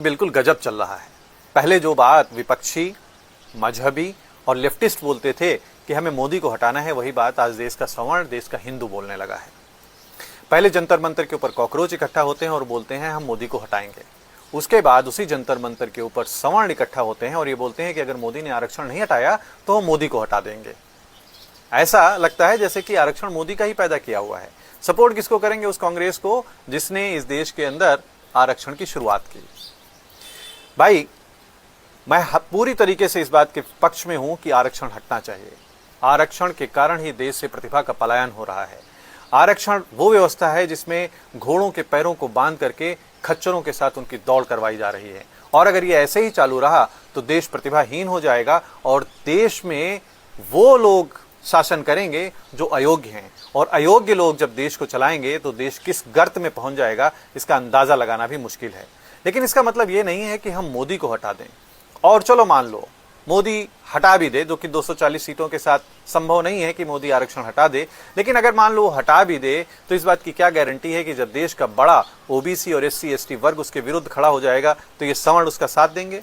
बिल्कुल गजब चल रहा है। पहले जो बात विपक्षी, मजहबी और लेफ्टिस्ट बोलते थे कि हमें मोदी को हटाना है, वही बात आज देश का सवर्ण, देश का हिंदू बोलने लगा है। पहले जंतर मंतर के ऊपर कॉकरोच इकट्ठा होते हैं और बोलते हैं हम मोदी को हटाएंगे। उसके बाद उसी जंतर मंतर के ऊपर सवर्ण इकट्ठा होते हैं और ये बोलते हैं कि अगर मोदी ने आरक्षण नहीं हटाया तो हम मोदी को हटा देंगे। ऐसा लगता है जैसे कि आरक्षण मोदी का ही पैदा किया हुआ है। सपोर्ट किसको करेंगे? उस कांग्रेस को जिसने इस देश के अंदर आरक्षण की शुरुआत की। भाई, मैं पूरी तरीके से इस बात के पक्ष में हूं कि आरक्षण हटना चाहिए। आरक्षण के कारण ही देश से प्रतिभा का पलायन हो रहा है। आरक्षण वो व्यवस्था है जिसमें घोड़ों के पैरों को बांध करके खच्चरों के साथ उनकी दौड़ करवाई जा रही है, और अगर ये ऐसे ही चालू रहा तो देश प्रतिभाहीन हो जाएगा और देश में वो लोग शासन करेंगे जो अयोग्य हैं, और अयोग्य लोग जब देश को चलाएंगे तो देश किस गर्त में पहुंच जाएगा इसका अंदाजा लगाना भी मुश्किल है। लेकिन इसका मतलब ये नहीं है कि हम मोदी को हटा दें। और चलो मान लो मोदी हटा भी दे, जो कि 240 सीटों के साथ संभव नहीं है कि मोदी आरक्षण हटा दे, लेकिन अगर मान लो हटा भी दे तो इस बात की क्या गारंटी है कि जब देश का बड़ा ओबीसी और एससी एसटी वर्ग उसके विरुद्ध खड़ा हो जाएगा तो ये सवर्ण उसका साथ देंगे?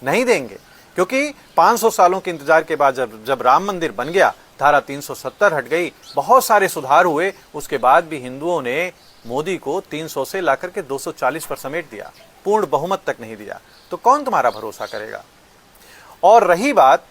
नहीं देंगे, क्योंकि 500 सालों के इंतजार के बाद जब राम मंदिर बन गया, धारा 370 हट गई, बहुत सारे सुधार हुए, उसके बाद भी हिंदुओं ने मोदी को 300 से लाकर के 240 पर समेट दिया, पूर्ण बहुमत तक नहीं दिया। तो कौन तुम्हारा भरोसा करेगा? और रही बात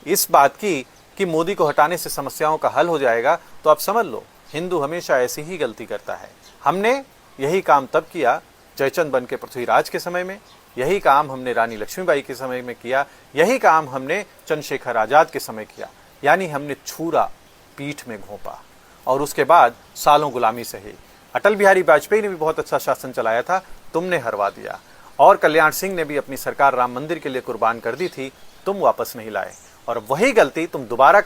इस बात की कि मोदी को हटाने से समस्याओं का हल हो जाएगा, तो आप समझ लो हिंदू हमेशा ऐसी ही गलती करता है। हमने यही काम तब किया जयचंद बन के पृथ्वीराज के समय में, यही काम हमने रानी लक्ष्मीबाई के समय में किया, यही काम हमने चंद्रशेखर आजाद के समय किया। यानी हमने छुरा पीठ में घोंपा और उसके बाद सालों गुलामी सही। अटल बिहारी वाजपेयी ने भी बहुत अच्छा शासन चलाया था, तुमने हरवा दिया। और कल्याण सिंह ने भी अपनी सरकार राम मंदिर के लिए कुर्बान कर दी थी, तुम वापस नहीं लाए, और वही गलती तुम दोबारा